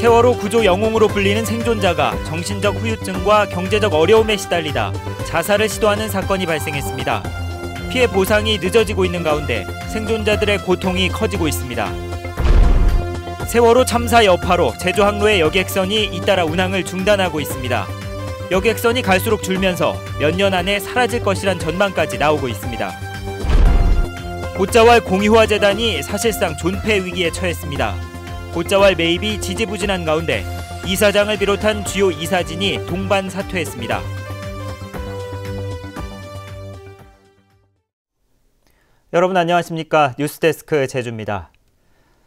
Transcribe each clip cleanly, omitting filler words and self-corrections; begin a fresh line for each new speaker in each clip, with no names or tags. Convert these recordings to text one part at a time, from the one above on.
세월호 구조 영웅으로 불리는 생존자가 정신적 후유증과 경제적 어려움에 시달리다 자살을 시도하는 사건이 발생했습니다. 피해 보상이 늦어지고 있는 가운데 생존자들의 고통이 커지고 있습니다. 세월호 참사 여파로 제주 항로의 여객선이 잇따라 운항을 중단하고 있습니다. 여객선이 갈수록 줄면서 몇 년 안에 사라질 것이란 전망까지 나오고 있습니다. 곶자왈 공유화재단이 사실상 존폐 위기에 처했습니다. 곶자왈 매입이 지지부진한 가운데 이사장을 비롯한 주요 이사진이 동반 사퇴했습니다. 여러분 안녕하십니까? 뉴스데스크 제주입니다.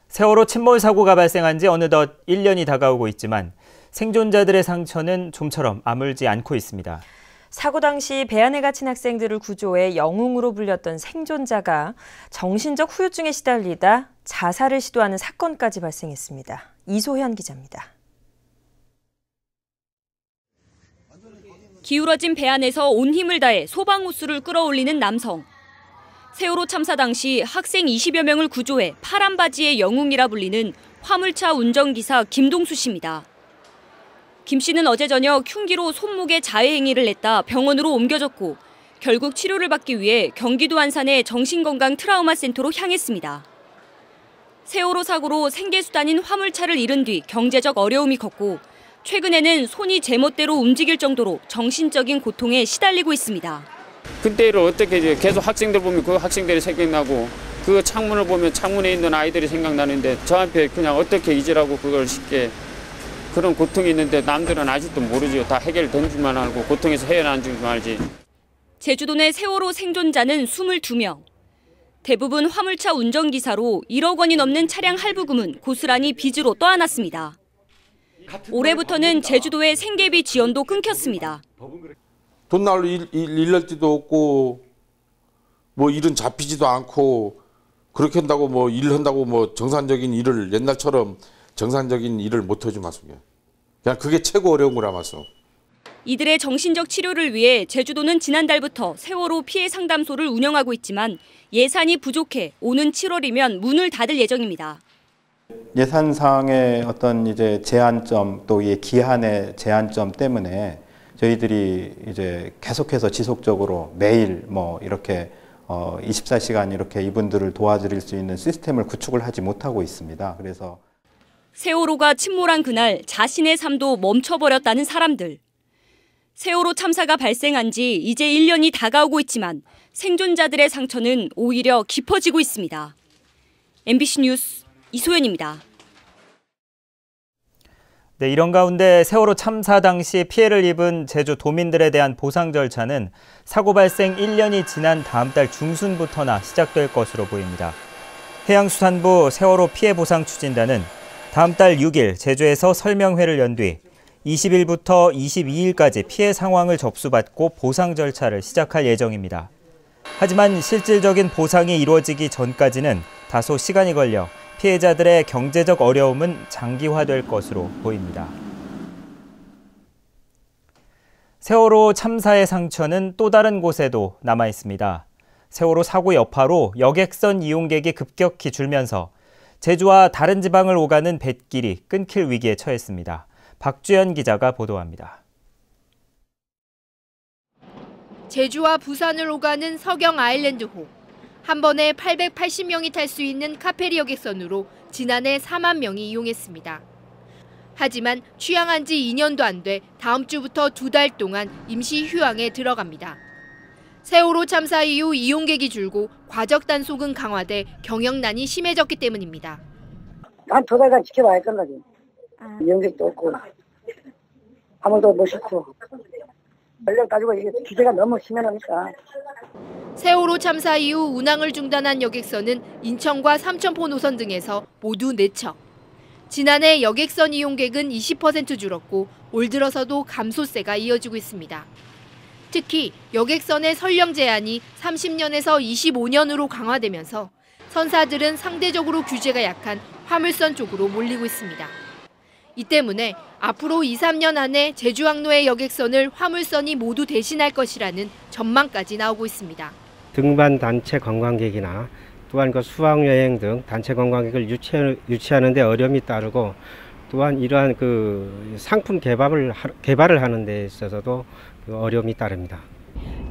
세월호 침몰 사고가 발생한 지 어느덧 1년이 다가오고 있지만 생존자들의 상처는 좀처럼 아물지 않고 있습니다.
사고 당시 배 안에 갇힌 학생들을 구조해 영웅으로 불렸던 생존자가 정신적 후유증에 시달리다 자살을 시도하는 사건까지 발생했습니다. 이소현 기자입니다.
기울어진 배 안에서 온 힘을 다해 소방호수를 끌어올리는 남성. 세월호 참사 당시 학생 20여 명을 구조해 파란 바지의 영웅이라 불리는 화물차 운전기사 김동수 씨입니다. 김 씨는 어제 저녁 흉기로 손목에 자해 행위를 했다 병원으로 옮겨졌고 결국 치료를 받기 위해 경기도 안산의 정신건강 트라우마 센터로 향했습니다. 세월호 사고로 생계수단인 화물차를 잃은 뒤 경제적 어려움이 컸고 최근에는 손이 제멋대로 움직일 정도로 정신적인 고통에 시달리고 있습니다.
그때를 어떻게 계속 학생들 보면 그 학생들이 생각나고 그 창문을 보면 창문에 있는 아이들이 생각나는데 저한테 그냥 어떻게 잊으라고 그걸 쉽게 그런 고통이 있는데 남들은 아직도 모르죠. 다 해결된 줄만 알고 고통에서 헤어난 줄만 알지.
제주도 내 세월호 생존자는 22명. 대부분 화물차 운전기사로 1억 원이 넘는 차량 할부금은 고스란히 빚으로 떠안았습니다. 올해부터는 제주도의 생계비 지원도 끊겼습니다.
돈 날로 일날 데도 없고 뭐 일은 잡히지도 않고 그렇게 한다고 뭐 일한다고 뭐 정상적인 일을 옛날처럼 정상적인 일을 못 하지 마소요. 그냥 그게 최고 어려운 거라 마소.
이들의 정신적 치료를 위해 제주도는 지난달부터 세월호 피해 상담소를 운영하고 있지만 예산이 부족해 오는 7월이면 문을 닫을 예정입니다.
예산상의 어떤 이제 제한점 또 이 기한의 제한점 때문에 저희들이 이제 계속해서 지속적으로 매일 뭐 이렇게 24시간 이렇게 이분들을 도와드릴 수 있는 시스템을 구축을 하지 못하고 있습니다. 그래서
세월호가 침몰한 그날 자신의 삶도 멈춰버렸다는 사람들. 세월호 참사가 발생한 지 이제 1년이 다가오고 있지만 생존자들의 상처는 오히려 깊어지고 있습니다. MBC 뉴스 이소연입니다.
네, 이런 가운데 세월호 참사 당시 피해를 입은 제주 도민들에 대한 보상 절차는 사고 발생 1년이 지난 다음 달 중순부터나 시작될 것으로 보입니다. 해양수산부 세월호 피해 보상 추진단은 다음 달 6일 제주에서 설명회를 연 뒤 20일부터 22일까지 피해 상황을 접수받고 보상 절차를 시작할 예정입니다. 하지만 실질적인 보상이 이루어지기 전까지는 다소 시간이 걸려 피해자들의 경제적 어려움은 장기화될 것으로 보입니다. 세월호 참사의 상처는 또 다른 곳에도 남아 있습니다. 세월호 사고 여파로 여객선 이용객이 급격히 줄면서 제주와 다른 지방을 오가는 뱃길이 끊길 위기에 처했습니다. 박주연 기자가 보도합니다.
제주와 부산을 오가는 서경 아일랜드호. 한 번에 880명이 탈 수 있는 카페리 여객선으로 지난해 4만 명이 이용했습니다. 하지만 취항한 지 2년도 안 돼 다음 주부터 2달 동안 임시 휴항에 들어갑니다. 세월호 참사 이후 이용객이 줄고 과적 단속은 강화돼 경영난이 심해졌기 때문입니다.
한 2달간 지켜봐야 끝나지. 이용객도 없고 아무도 못 싣고 전력 가지고 이게 규제가 너무 심하니까.
세월호 참사 이후 운항을 중단한 여객선은 인천과 삼천포 노선 등에서 모두 4척. 지난해 여객선 이용객은 20% 줄었고 올 들어서도 감소세가 이어지고 있습니다. 특히 여객선의 선령 제한이 30년에서 25년으로 강화되면서 선사들은 상대적으로 규제가 약한 화물선 쪽으로 몰리고 있습니다. 이 때문에 앞으로 2, 3년 안에 제주항로의 여객선을 화물선이 모두 대신할 것이라는 전망까지 나오고 있습니다.
등반 단체 관광객이나 또한 수학여행 등 단체 관광객을 유치하는 데 어려움이 따르고 또한 이러한 그 상품 개발을 하는 데 있어서도 어려움이 따릅니다.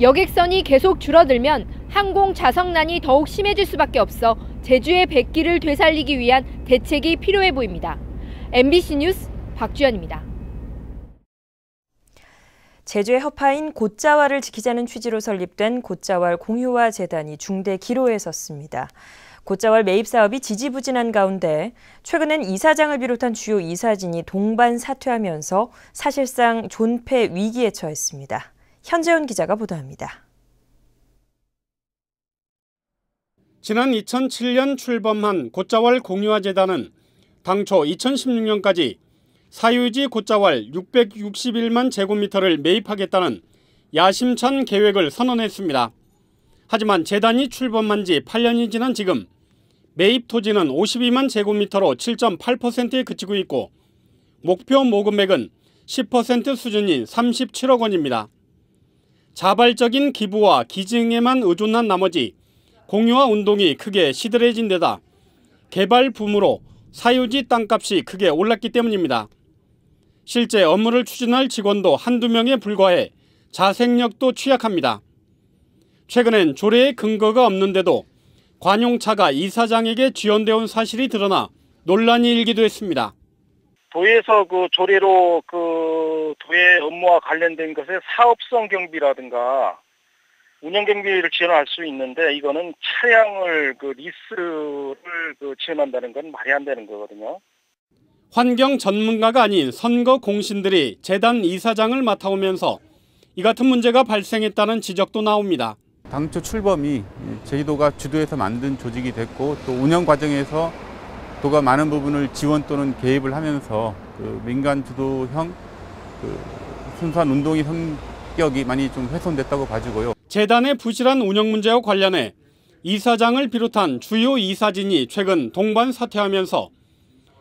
여객선이 계속 줄어들면 항공 좌석난이 더욱 심해질 수밖에 없어 제주의 백기를 되살리기 위한 대책이 필요해 보입니다. MBC 뉴스 박주연입니다.
제주의 허파인 곶자왈을 지키자는 취지로 설립된 곶자왈 공유화 재단이 중대 기로에 섰습니다. 곶자왈 매입 사업이 지지부진한 가운데 최근엔 이사장을 비롯한 주요 이사진이 동반 사퇴하면서 사실상 존폐 위기에 처했습니다. 현재훈 기자가 보도합니다.
지난 2007년 출범한 곶자왈 공유화 재단은 당초 2016년까지 사유지 곶자왈 661만 제곱미터를 매입하겠다는 야심찬 계획을 선언했습니다. 하지만 재단이 출범한 지 8년이 지난 지금 매입 토지는 52만 제곱미터로 7.8%에 그치고 있고 목표 모금액은 10% 수준인 37억 원입니다. 자발적인 기부와 기증에만 의존한 나머지 공유화 운동이 크게 시들해진 데다 개발 붐으로 사유지 땅값이 크게 올랐기 때문입니다. 실제 업무를 추진할 직원도 한두 명에 불과해 자생력도 취약합니다. 최근엔 조례에 근거가 없는데도 관용차가 이사장에게 지원되어 온 사실이 드러나 논란이 일기도 했습니다.
도에서 그 조례로 그 도의 업무와 관련된 것에 사업성 경비라든가 운영 경비를 지원할 수 있는데 이거는 차량을 그 리스를 그 지원한다는 건 말이 안 되는 거거든요.
환경 전문가가 아닌 선거 공신들이 재단 이사장을 맡아오면서 이 같은 문제가 발생했다는 지적도 나옵니다.
당초 출범이 제주도가 주도해서 만든 조직이 됐고 또 운영 과정에서 도가 많은 부분을 지원 또는 개입을 하면서 그 민간 주도형 순수한 운동의 성격이 많이 좀 훼손됐다고 봐지고요.
재단의 부실한 운영 문제와 관련해 이사장을 비롯한 주요 이사진이 최근 동반 사퇴하면서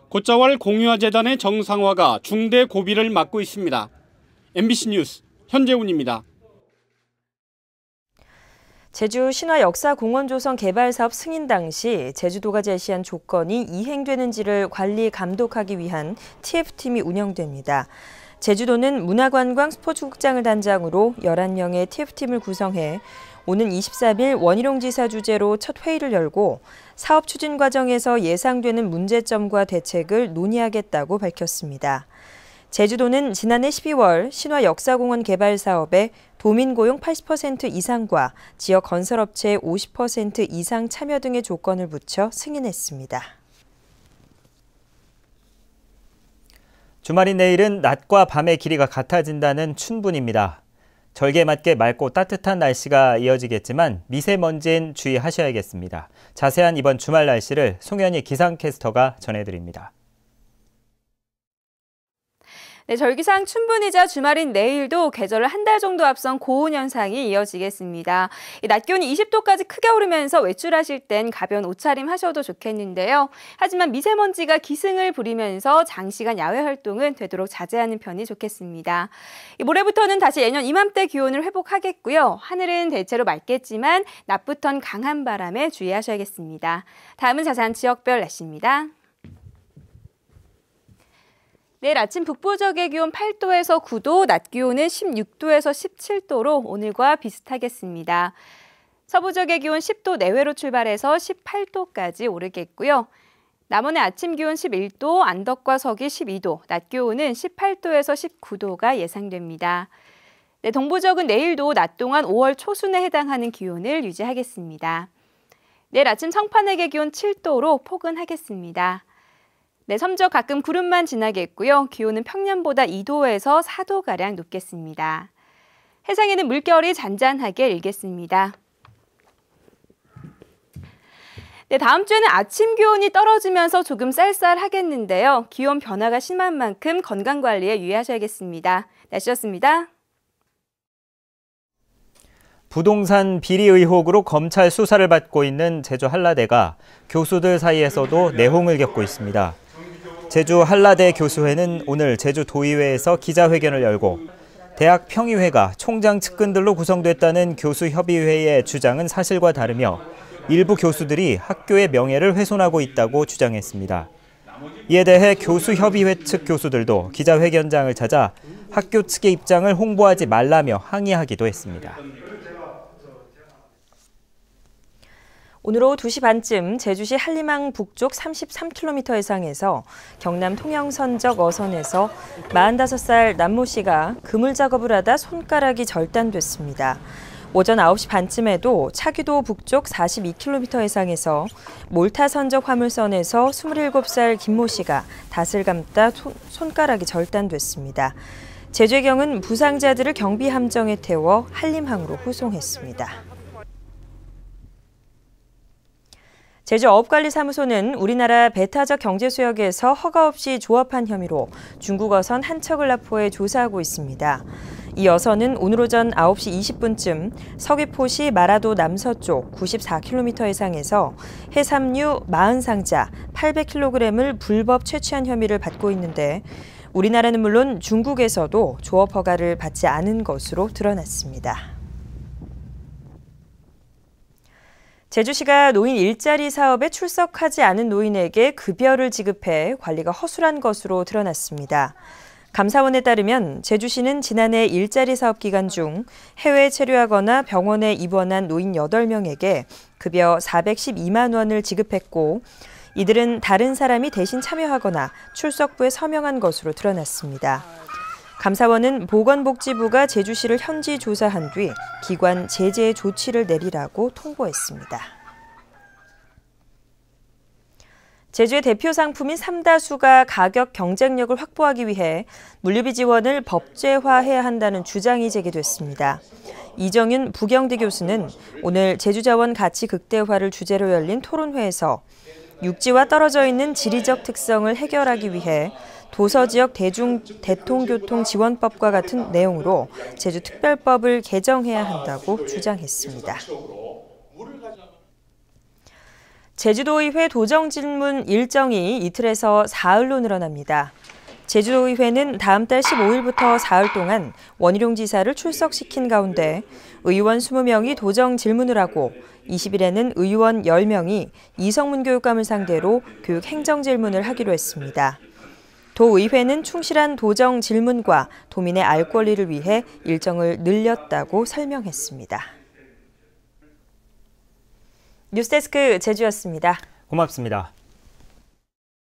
곶자왈 공유화 재단의 정상화가 중대 고비를 맞고 있습니다. MBC 뉴스 현재훈입니다.
제주 신화역사공원 조성 개발 사업 승인 당시 제주도가 제시한 조건이 이행되는지를 관리 감독하기 위한 TF팀이 운영됩니다. 제주도는 문화관광 스포츠국장을 단장으로 11명의 TF팀을 구성해 오는 24일 원희룡 지사 주재로 첫 회의를 열고 사업 추진 과정에서 예상되는 문제점과 대책을 논의하겠다고 밝혔습니다. 제주도는 지난해 12월 신화역사공원 개발 사업에 도민 고용 80% 이상과 지역 건설업체의 50% 이상 참여 등의 조건을 붙여 승인했습니다.
주말인 내일은 낮과 밤의 길이가 같아진다는 춘분입니다. 절기에 맞게 맑고 따뜻한 날씨가 이어지겠지만 미세먼지엔 주의하셔야겠습니다. 자세한 이번 주말 날씨를 송현희 기상캐스터가 전해드립니다.
네, 절기상 춘분이자 주말인 내일도 계절을 한 달 정도 앞선 고온 현상이 이어지겠습니다. 낮 기온이 20도까지 크게 오르면서 외출하실 땐 가벼운 옷차림 하셔도 좋겠는데요. 하지만 미세먼지가 기승을 부리면서 장시간 야외 활동은 되도록 자제하는 편이 좋겠습니다. 모레부터는 다시 예년 이맘때 기온을 회복하겠고요. 하늘은 대체로 맑겠지만 낮부턴 강한 바람에 주의하셔야겠습니다. 다음은 자세한 지역별 날씨입니다. 내일 아침 북부 지역의 기온 8도에서 9도, 낮 기온은 16도에서 17도로 오늘과 비슷하겠습니다. 서부 지역의 기온 10도 내외로 출발해서 18도까지 오르겠고요. 남원의 아침 기온 11도, 안덕과 서기 12도, 낮 기온은 18도에서 19도가 예상됩니다. 네, 동부 지역은 내일도 낮 동안 5월 초순에 해당하는 기온을 유지하겠습니다. 내일 아침 청파내의 기온 7도로 포근하겠습니다. 네, 섬지역 가끔 구름만 지나겠고요. 기온은 평년보다 2도에서 4도가량 높겠습니다. 해상에는 물결이 잔잔하게 일겠습니다. 네, 다음 주에는 아침 기온이 떨어지면서 조금 쌀쌀하겠는데요. 기온 변화가 심한 만큼 건강관리에 유의하셔야겠습니다. 날씨였습니다.
부동산 비리 의혹으로 검찰 수사를 받고 있는 제주 한라대가 교수들 사이에서도 내홍을 겪고 있습니다. 제주 한라대 교수회는 오늘 제주도의회에서 기자회견을 열고 대학 평의회가 총장 측근들로 구성됐다는 교수협의회의 주장은 사실과 다르며 일부 교수들이 학교의 명예를 훼손하고 있다고 주장했습니다. 이에 대해 교수협의회 측 교수들도 기자회견장을 찾아 학교 측의 입장을 홍보하지 말라며 항의하기도 했습니다.
오늘 오후 2시 반쯤 제주시 한림항 북쪽 33km 해상에서 경남 통영선적 어선에서 45살 남모 씨가 그물 작업을 하다 손가락이 절단됐습니다. 오전 9시 반쯤에도 차기도 북쪽 42km 해상에서 몰타선적 화물선에서 27살 김모 씨가 닷을 감다 손가락이 절단됐습니다. 제주해경은 부상자들을 경비함정에 태워 한림항으로 후송했습니다. 제주어업관리사무소는 우리나라 배타적 경제수역에서 허가 없이 조업한 혐의로 중국 어선 한 척을 납포해 조사하고 있습니다. 이 어선은 오늘 오전 9시 20분쯤 서귀포시 마라도 남서쪽 94km 해상에서 해삼류 40상자 800kg을 불법 채취한 혐의를 받고 있는데 우리나라는 물론 중국에서도 조업 허가를 받지 않은 것으로 드러났습니다. 제주시가 노인 일자리 사업에 출석하지 않은 노인에게 급여를 지급해 관리가 허술한 것으로 드러났습니다. 감사원에 따르면 제주시는 지난해 일자리 사업 기간 중 해외에 체류하거나 병원에 입원한 노인 8명에게 급여 412만 원을 지급했고 이들은 다른 사람이 대신 참여하거나 출석부에 서명한 것으로 드러났습니다. 감사원은 보건복지부가 제주시를 현지 조사한 뒤 기관 제재 조치를 내리라고 통보했습니다. 제주의 대표 상품인 삼다수가 가격 경쟁력을 확보하기 위해 물류비 지원을 법제화해야 한다는 주장이 제기됐습니다. 이정윤 부경대 교수는 오늘 제주자원 가치 극대화를 주제로 열린 토론회에서 육지와 떨어져 있는 지리적 특성을 해결하기 위해 도서지역 대통교통 지원법과 같은 내용으로 제주특별법을 개정해야 한다고 주장했습니다. 제주도의회 도정질문 일정이 이틀에서 사흘로 늘어납니다. 제주도의회는 다음 달 15일부터 사흘 동안 원희룡 지사를 출석시킨 가운데 의원 20명이 도정 질문을 하고 20일에는 의원 10명이 이성문 교육감을 상대로 교육 행정 질문을 하기로 했습니다. 도의회는 충실한 도정 질문과 도민의 알 권리를 위해 일정을 늘렸다고 설명했습니다. 뉴스데스크 제주였습니다.
고맙습니다.